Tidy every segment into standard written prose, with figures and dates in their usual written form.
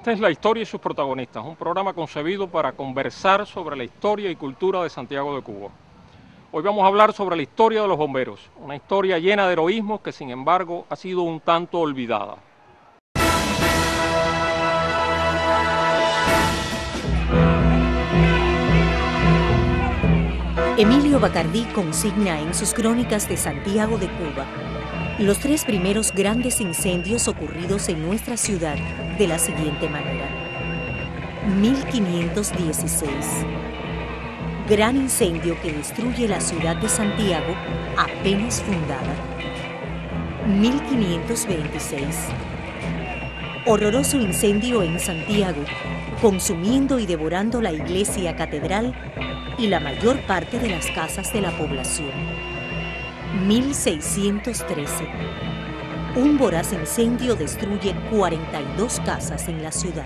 Esta es La Historia y sus protagonistas, un programa concebido para conversar sobre la historia y cultura de Santiago de Cuba. Hoy vamos a hablar sobre la historia de los bomberos, una historia llena de heroísmos que sin embargo ha sido un tanto olvidada. Emilio Bacardí consigna en sus crónicas de Santiago de Cuba los tres primeros grandes incendios ocurridos en nuestra ciudad de la siguiente manera. 1516. Gran incendio que destruye la ciudad de Santiago apenas fundada. 1526. Horroroso incendio en Santiago, consumiendo y devorando la iglesia catedral y la mayor parte de las casas de la población. 1613. Un voraz incendio destruye 42 casas en la ciudad.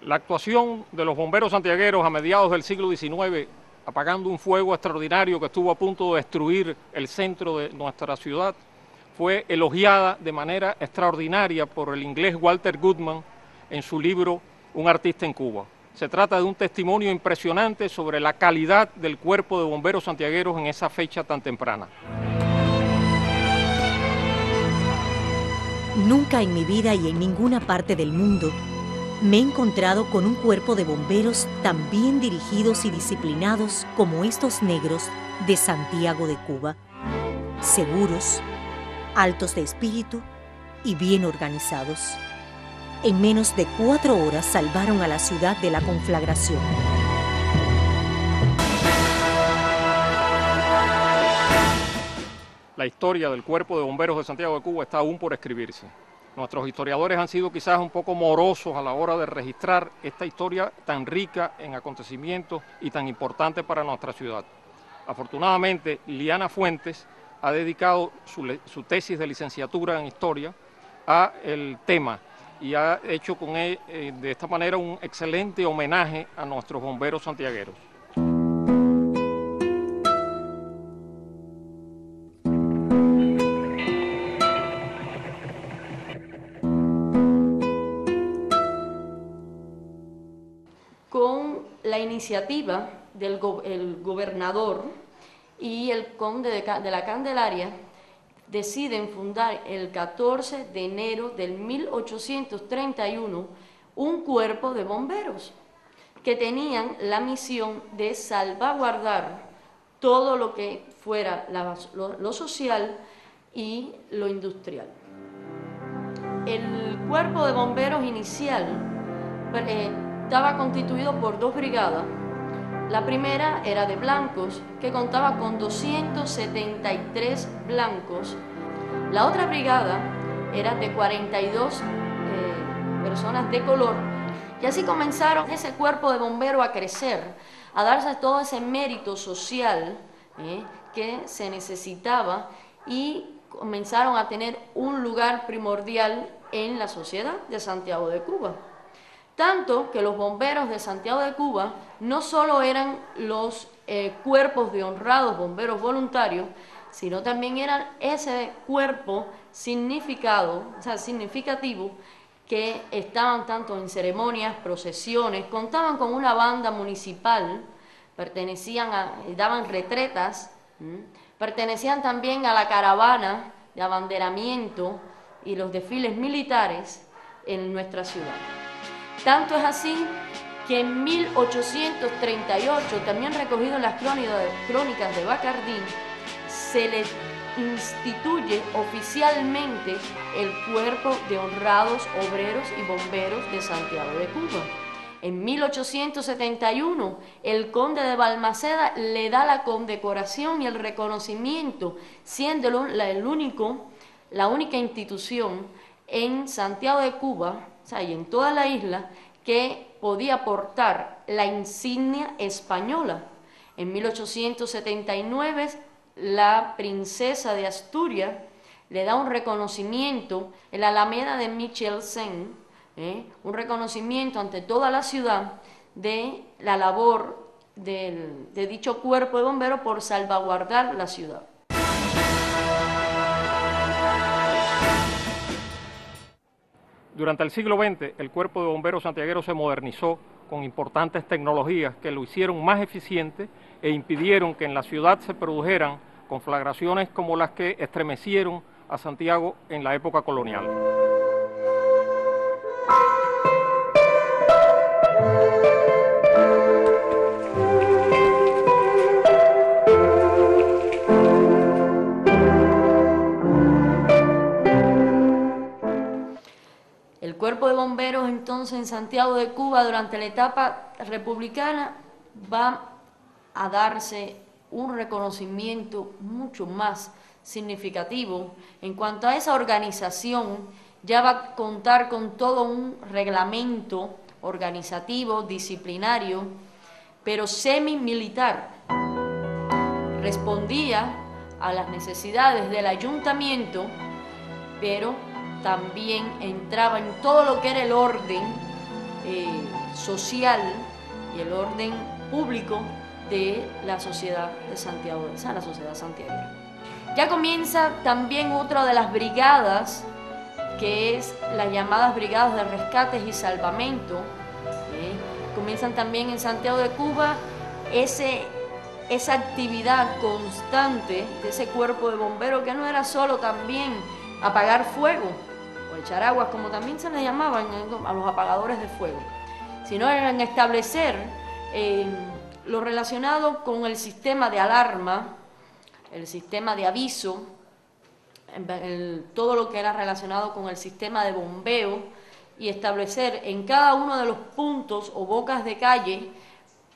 La actuación de los bomberos santiagueros a mediados del siglo XIX, apagando un fuego extraordinario que estuvo a punto de destruir el centro de nuestra ciudad, fue elogiada de manera extraordinaria por el inglés Walter Goodman en su libro Un artista en Cuba. Se trata de un testimonio impresionante sobre la calidad del cuerpo de bomberos santiagueros en esa fecha tan temprana. Nunca en mi vida y en ninguna parte del mundo me he encontrado con un cuerpo de bomberos tan bien dirigidos y disciplinados como estos negros de Santiago de Cuba. Seguros, altos de espíritu y bien organizados. En menos de 4 horas salvaron a la ciudad de la conflagración. La historia del Cuerpo de Bomberos de Santiago de Cuba está aún por escribirse. Nuestros historiadores han sido quizás un poco morosos a la hora de registrar esta historia tan rica en acontecimientos y tan importante para nuestra ciudad. Afortunadamente, Liana Fuentes ha dedicado su tesis de licenciatura en Historia a el tema y ha hecho con él, de esta manera un excelente homenaje a nuestros bomberos santiagueros. Con la iniciativa del gobernador y el conde de la Candelaria, deciden fundar el 14 de enero del 1831 un cuerpo de bomberos que tenían la misión de salvaguardar todo lo que fuera lo social y lo industrial. El cuerpo de bomberos inicial estaba constituido por 2 brigadas. La primera era de blancos, que contaba con 273 blancos. La otra brigada era de 42 personas de color. Y así comenzaron ese cuerpo de bomberos a crecer, a darse todo ese mérito social que se necesitaba y comenzaron a tener un lugar primordial en la sociedad de Santiago de Cuba. Tanto que los bomberos de Santiago de Cuba no solo eran los cuerpos de honrados bomberos voluntarios, sino también eran ese cuerpo significativo que estaban tanto en ceremonias, procesiones, contaban con una banda municipal, daban retretas, pertenecían también a la caravana de abanderamiento y los desfiles militares en nuestra ciudad. Tanto es así que en 1838, también recogido en las crónicas de Bacardí, se le instituye oficialmente el Cuerpo de Honrados Obreros y Bomberos de Santiago de Cuba. En 1871, el conde de Balmaceda le da la condecoración y el reconocimiento, siendo la única institución en Santiago de Cuba, y en toda la isla, que podía portar la insignia española. En 1879, la princesa de Asturias le da un reconocimiento en la Alameda de Michelsen, un reconocimiento ante toda la ciudad de la labor de dicho cuerpo de bomberos por salvaguardar la ciudad. Durante el siglo XX, el Cuerpo de Bomberos santiagueros se modernizó con importantes tecnologías que lo hicieron más eficiente e impidieron que en la ciudad se produjeran conflagraciones como las que estremecieron a Santiago en la época colonial. El Cuerpo de Bomberos entonces en Santiago de Cuba durante la etapa republicana va a darse un reconocimiento mucho más significativo en cuanto a esa organización. Ya va a contar con todo un reglamento organizativo, disciplinario, pero semi-militar. Respondía a las necesidades del ayuntamiento, pero también entraba en todo lo que era el orden social y el orden público de la sociedad de Santiago, esa es la sociedad santiaguera. Ya comienza también otra de las brigadas, que es las llamadas brigadas de rescates y salvamento. Comienzan también en Santiago de Cuba esa actividad constante de ese cuerpo de bomberos, que no era solo también apagar fuego o echar aguas, como también se le llamaban a los apagadores de fuego, sino en establecer lo relacionado con el sistema de alarma, el sistema de aviso, todo lo que era relacionado con el sistema de bombeo, y establecer en cada uno de los puntos o bocas de calle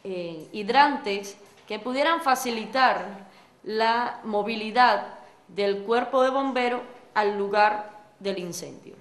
hidrantes que pudieran facilitar la movilidad del cuerpo de bomberos al lugar del incendio.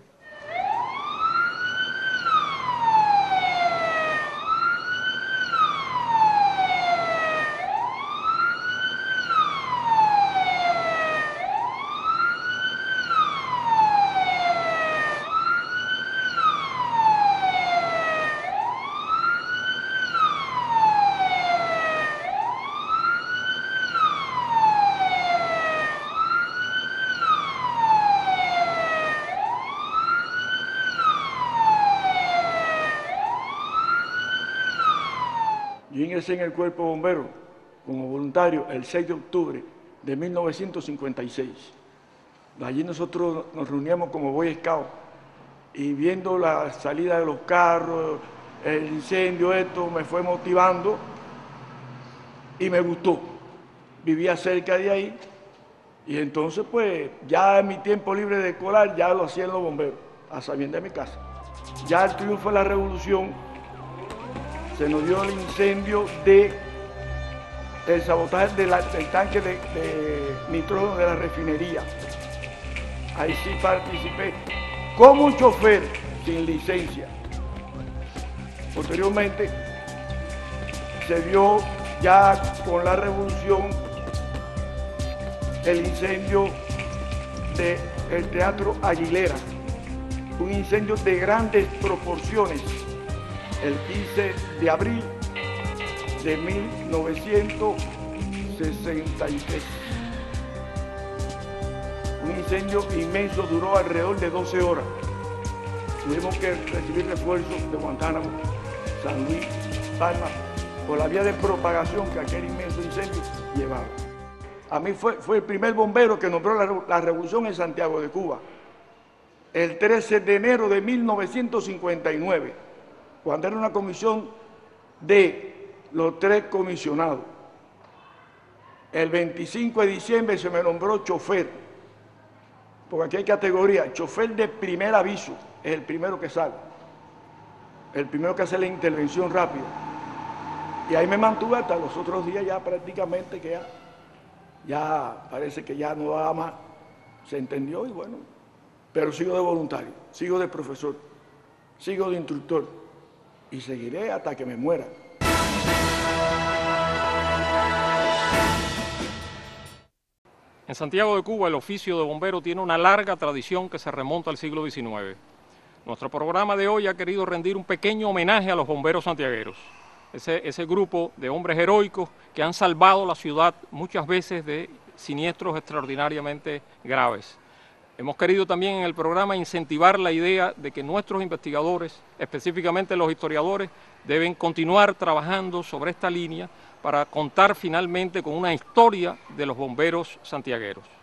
Yo ingresé en el Cuerpo de Bomberos como voluntario el 6 de octubre de 1956. Allí nosotros nos reuníamos como Boy Scout y viendo la salida de los carros, el incendio, esto me fue motivando y me gustó. Vivía cerca de ahí y entonces pues ya en mi tiempo libre de escolar ya lo hacían los bomberos, a sabiendas de mi casa. Ya el triunfo de la revolución se nos dio el incendio del sabotaje del tanque de nitrógeno de la refinería. Ahí sí participé como un chofer sin licencia. Posteriormente se dio ya con la revolución el incendio del Teatro Aguilera, un incendio de grandes proporciones, el 15 de abril de 1963. Un incendio inmenso, duró alrededor de 12 horas. Tuvimos que recibir refuerzos de Guantánamo, San Luis, Palma, por la vía de propagación que aquel inmenso incendio llevaba. A mí fue el primer bombero que nombró la revolución en Santiago de Cuba, el 13 de enero de 1959. Cuando era una comisión de los 3 comisionados. El 25 de diciembre se me nombró chofer, porque aquí hay categoría, chofer de primer aviso, es el primero que sale, el primero que hace la intervención rápida. Y ahí me mantuve hasta los otros días, ya prácticamente que ya parece que ya no va más, se entendió y bueno, pero sigo de voluntario, sigo de profesor, sigo de instructor. Y seguiré hasta que me muera. En Santiago de Cuba el oficio de bombero tiene una larga tradición que se remonta al siglo XIX. Nuestro programa de hoy ha querido rendir un pequeño homenaje a los bomberos santiagueros, ese grupo de hombres heroicos que han salvado la ciudad muchas veces de siniestros extraordinariamente graves. Hemos querido también en el programa incentivar la idea de que nuestros investigadores, específicamente los historiadores, deben continuar trabajando sobre esta línea para contar finalmente con una historia de los bomberos santiagueros.